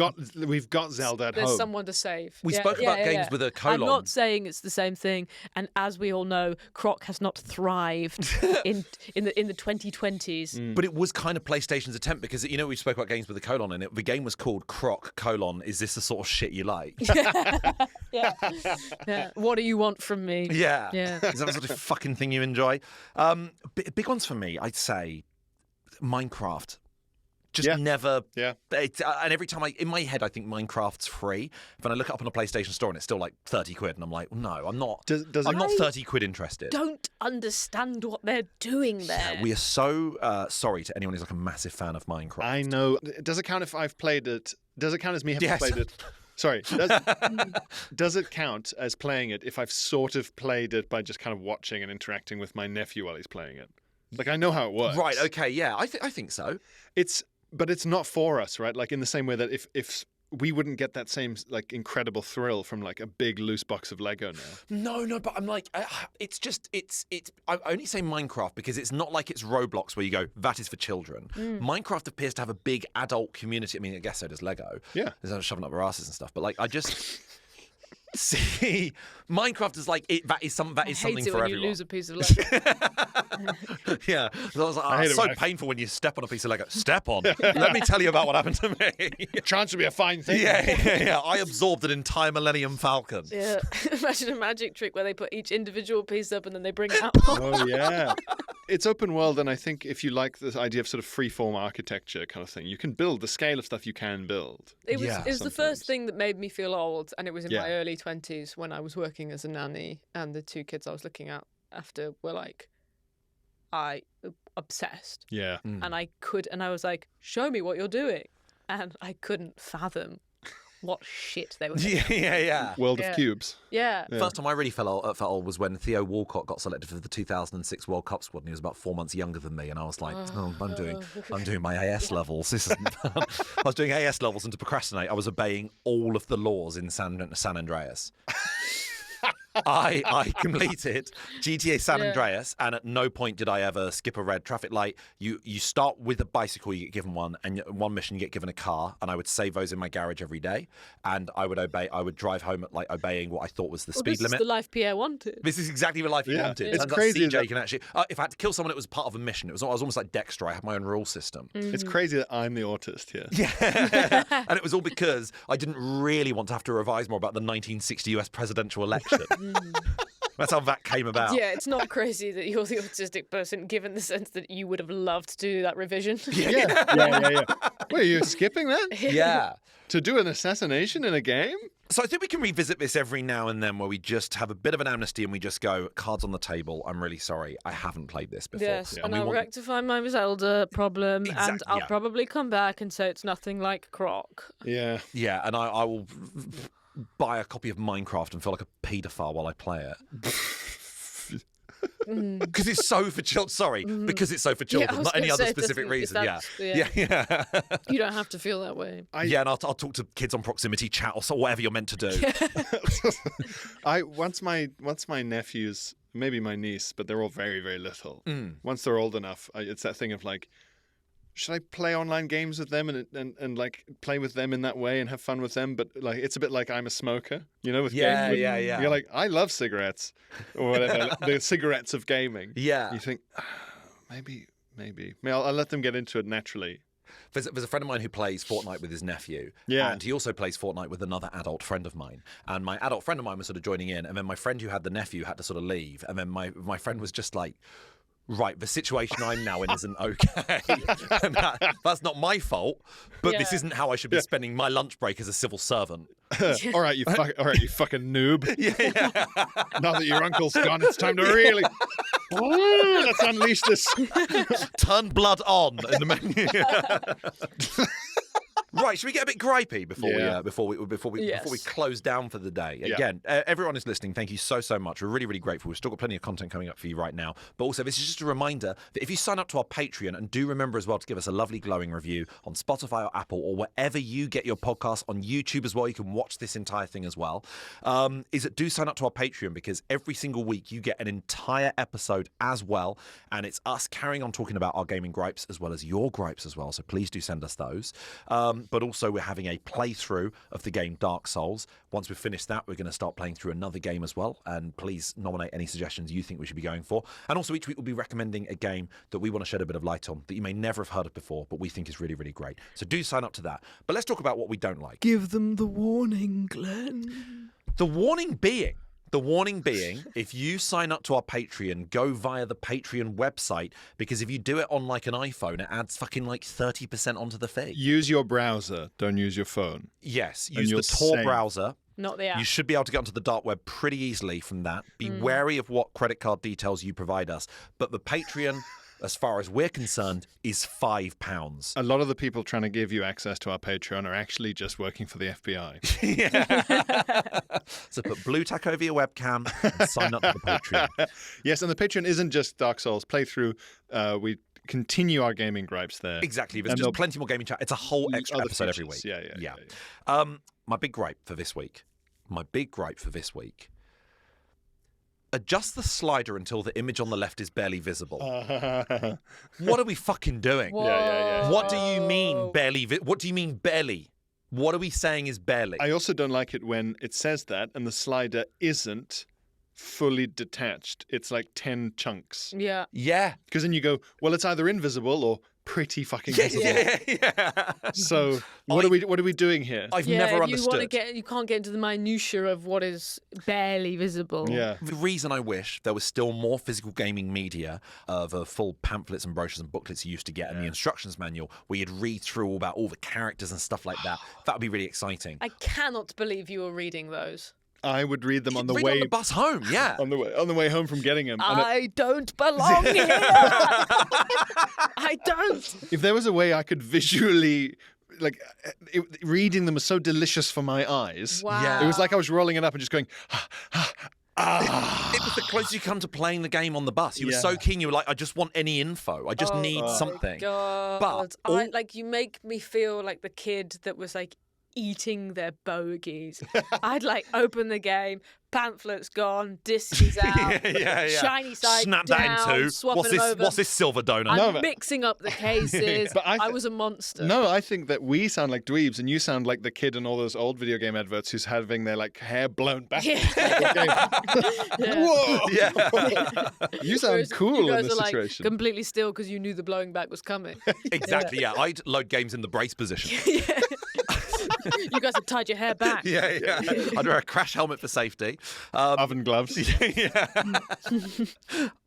got Zelda at There's home. someone to save. We Yeah, spoke yeah, about yeah, games yeah. with a colon. I'm not saying it's the same thing, and as we all know, Croc has not thrived in the 2020s. But it was kind of PlayStation's attempt because, we spoke about games with a colon in it. The game was called Croc, is this the sort of shit you like? Yeah. What do you want from me? Yeah. Yeah. Is that the sort of fucking thing you enjoy? Big ones for me, I'd say Minecraft. Just never. Yeah. And every time in my head, I think Minecraft's free. When I look it up on a PlayStation store and it's still like 30 quid, and I'm like, no, I'm not. I'm not 30 quid interested. Don't understand what they're doing there. We are so sorry to anyone who's like a massive fan of Minecraft. I know. Does it count if I've played it? Does it count as me having Yes. played it? Sorry. Does it count as playing it if I've sort of played it by just kind of watching and interacting with my nephew while he's playing it? Like, I know how it works. Right, okay, yeah, I think so. But it's not for us, right? Like, in the same way that if we wouldn't get that same like incredible thrill from like a big loose box of Lego now. No, but I'm like, it's I only say Minecraft because it's not like it's Roblox where you go, that is for children. Minecraft appears to have a big adult community. I mean, I guess so does Lego. Yeah. There's shoving up their asses and stuff. But like, I just see Minecraft is like that is something hate for it when everyone. you lose a piece of Lego. Yeah, so I was like, I hate it's it so when I- painful when you step on a piece of Lego. Step on. Let me tell you about what happened to me. Trying to be a fine thing. Yeah. I absorbed an entire Millennium Falcon. Yeah. Imagine a magic trick where they put each individual piece up and then they bring it out. Oh yeah. It's open world, and I think if you like this idea of sort of free-form architecture kind of thing, you can build the scale of stuff you can build. It was Yeah, the first sometimes. thing that made me feel old, and it was in Yeah. my early 20s when I was working as a nanny, and the two kids I was looking at after were like, obsessed. Yeah. And I was like, show me what you're doing. And I couldn't fathom what shit they were doing. Yeah. World Yeah. of cubes. Yeah. First time I really felt old was when Theo Walcott got selected for the 2006 World Cup squad, and he was about 4 months younger than me, and I was like, I'm doing my AS levels. This isn't fun. I was doing AS levels, and to procrastinate, I was obeying all of the laws in San Andreas. I completed GTA San Yeah. Andreas, and at no point did I ever skip a red traffic light. You start with a bicycle, you get given one, and one mission you get given a car, and I would save those in my garage every day, and I would drive home at like obeying what I thought was the speed This limit. is the life Pierre wanted. This is exactly the life he Yeah. wanted. It's Turns out crazy CJ that- can actually. If I had to kill someone, it was part of a mission. I was almost like Dexter. I had my own rule system. It's crazy that I'm the autist here. Yeah, and it was all because I didn't really want to have to revise more about the 1960 US presidential election. That's how that came about. Yeah, it's not crazy that you're the autistic person, given the sense that you would have loved to do that revision. Yeah. Wait, you're skipping that? Yeah. To do an assassination in a game? So I think we can revisit this every now and then where we just have a bit of an amnesty and we just go, cards on the table, I'm really sorry, I haven't played this before. Yes, And and we I'll want- rectify my Zelda problem, and I'll yeah. probably come back and say it's nothing like Croc. Yeah. Yeah, and I will buy a copy of Minecraft and feel like a paedophile while I play it. Because it's so for children. Sorry, because it's so for children, I was not any gonna other say, specific if reason. Yeah. that's- Yeah. You don't have to feel that way. Yeah, and I'll talk to kids on proximity chat or so, whatever you're meant to do. Once my nephews, maybe my niece, but they're all very, very little. Once they're old enough, it's that thing of like, should I play online games with them and like play with them in that way and have fun with them? But like, it's a bit like I'm a smoker, you know? With Yeah, games. yeah. You're like, I love cigarettes or whatever. The cigarettes of gaming. Yeah. You think, maybe. I'll let them get into it naturally. There's a friend of mine who plays Fortnite with his nephew. Yeah. And he also plays Fortnite with another adult friend of mine. And my adult friend of mine was sort of joining in. And then my friend who had the nephew had to sort of leave. And then my friend was just like, right, the situation I'm now in isn't okay. And that's not my fault, but this Yeah. isn't how I should be spending my lunch break as a civil servant. all right, you fucking noob. Now that your uncle's gone, it's time to really. Oh, let's unleash this. Turn blood on in the menu. Right, should we get a bit gripey before we close down for the day? Yeah. Again, everyone who's listening, thank you so much. We're really, really grateful. We've still got plenty of content coming up for you right now. But also, this is just a reminder that if you sign up to our Patreon, and do remember as well to give us a lovely glowing review on Spotify or Apple or wherever you get your podcasts, on YouTube as well, you can watch this entire thing as well, is that do sign up to our Patreon, because every single week you get an entire episode as well, and it's us carrying on talking about our gaming gripes as well as your gripes as well. So please do send us those. But also we're having a playthrough of the game Dark Souls. Once we've finished that, we're going to start playing through another game as well. And please nominate any suggestions you think we should be going for. And also each week we'll be recommending a game that we want to shed a bit of light on that you may never have heard of before, but we think is really, really great. So do sign up to that. But let's talk about what we don't like. Give them the warning, Glenn. The warning being, if you sign up to our Patreon, go via the Patreon website, because if you do it on like an iPhone, it adds fucking like 30% onto the fee. Use your browser. Don't use your phone. Yes, And use you'll the Tor save. browser. Not the app. You should be able to get onto the dark web pretty easily from that. Be wary of what credit card details you provide us. But the Patreon, as far as we're concerned, is £5. A lot of the people trying to give you access to our Patreon are actually just working for the FBI. So put blue tack over your webcam and sign up to the Patreon. Yes, and the Patreon isn't just Dark Souls playthrough. We continue our gaming gripes there. Exactly. There's And just there'll- plenty more gaming chat. It's a whole extra Other episode every features. week. Yeah. My big gripe for this week. Adjust the slider until the image on the left is barely visible. What are we fucking doing? Yeah. What do you mean barely? What do you mean barely? What are we saying is barely? I also don't like it when it says that and the slider isn't fully detached. It's like 10 chunks. Yeah. Yeah. Because then you go, well, it's either invisible or pretty fucking visible. Yeah. So what are we doing here? I've Yeah, never if you want to understood. you can't get into the minutiae of what is barely visible. Yeah. The reason I wish there was still more physical gaming media of full pamphlets and brochures and booklets you used to get, and the instructions manual where you'd read through all about all the characters and stuff like that. That would be really exciting. I cannot believe you were reading those. I would read them on the Read way on the bus home, yeah. on the way home from getting them. I don't belong here. I don't. If there was a way I could visually, reading them was so delicious for my eyes. Wow. Yeah. It was like I was rolling it up and just going, It was the closest you come to playing the game on the bus. You were so keen. You were like, I just want any info. I just need something. God. But you make me feel like the kid that was like eating their bogies. I'd like open the game, pamphlets gone, discs out, shiny side Snap down, that in two. swapping them over. What's this silver donut? I'm mixing up the cases. But I was a monster. No, I think that we sound like dweebs and you sound like the kid in all those old video game adverts who's having their like hair blown back. Whoa! Yeah. You sound Whereas cool you guys in this are situation. like completely still because you knew the blowing back was coming. Exactly, yeah. I'd load games in the brace position. You guys have tied your hair back. Yeah. I'd wear a crash helmet for safety. Oven gloves.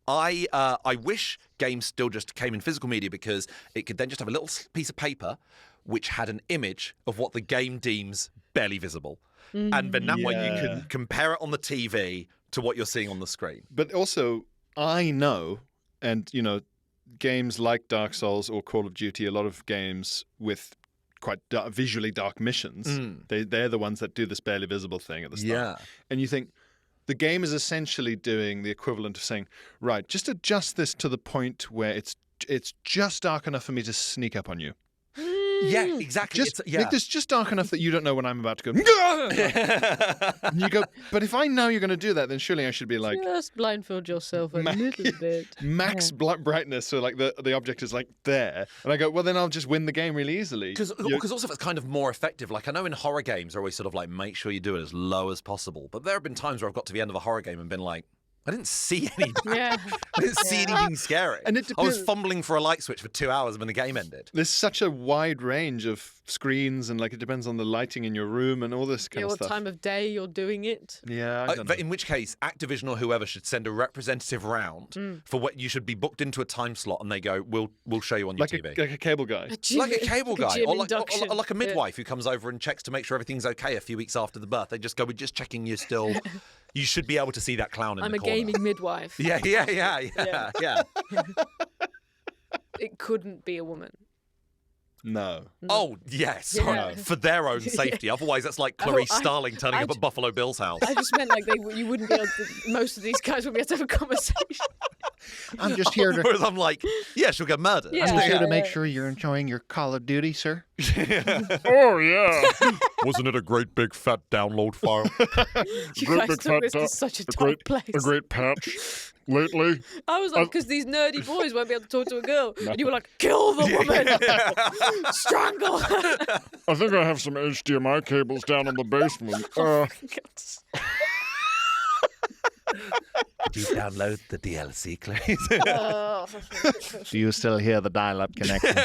I wish games still just came in physical media, because it could then just have a little piece of paper which had an image of what the game deems barely visible. And then that way you can compare it on the TV to what you're seeing on the screen. But also, I know, and games like Dark Souls or Call of Duty, a lot of games with quite visually dark missions, they're the ones that do this barely visible thing at the start. Yeah. And you think, the game is essentially doing the equivalent of saying, right, just adjust this to the point where it's just dark enough for me to sneak up on you. Yeah, exactly. Just make this just dark enough that you don't know when I'm about to go. And you go, but if I know you're going to do that, then surely I should be like Just blindfold yourself a little bit. max brightness, so like the object is like there, and I go, well then I'll just win the game really easily. Because also it's kind of more effective. Like I know in horror games, they're always sort of like, make sure you do it as low as possible. But there have been times where I've got to the end of a horror game and been like, I didn't see any. Yeah. I didn't see anything scary. And it I was depends- fumbling for a light switch for 2 hours when the game ended. There's such a wide range of screens, and like it depends on the lighting in your room and all this kind of What stuff. time of day you're doing it. Yeah, I don't know. In which case, Activision or whoever should send a representative round for what you should be booked into a time slot, and they go, "We'll show you on your like TV." a cable guy. Like a cable guy, gym or like induction. a midwife who comes over and checks to make sure everything's okay a few weeks after the birth. They just go, "We're just checking you're still You should be able to see that clown in I'm the a corner. gaming midwife. Yeah. It couldn't be a woman. No. Oh, yes. Sorry. Yeah. For their own safety. Otherwise, that's like Clarice Starling turning up at Buffalo Bill's house. I just meant like you wouldn't be able to. Most of these guys would be able to have a conversation. I'm just here to Whereas I'm like, yeah, she'll get murdered. Yeah. I'm just here to make sure you're enjoying your Call of Duty, sir. Oh, yeah. Wasn't it a great big fat download file? You guys took this to such a dark place. patch. Lately, I was like, because these nerdy boys won't be able to talk to a girl. And you were like, kill the woman. Strangle her. I think I have some HDMI cables down in the basement. Did you download the DLC, Clarice? Do you still hear the dial-up connection?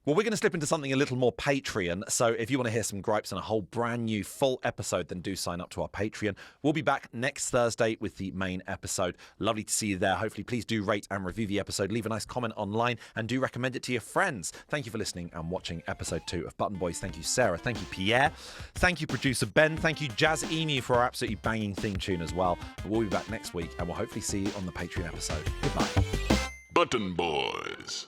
Well, we're going to slip into something a little more Patreon. So if you want to hear some gripes and a whole brand new full episode, then do sign up to our Patreon. We'll be back next Thursday with the main episode. Lovely to see you there. Hopefully, please do rate and review the episode. Leave a nice comment online and do recommend it to your friends. Thank you for listening and watching episode 2 of Button Boys. Thank you, Sarah. Thank you, Pierre. Thank you, producer Ben. Thank you, Jazz Emu, for our absolutely banging theme tune as well. We'll be back next week and we'll hopefully see you on the Patreon episode. Goodbye. Button Boys.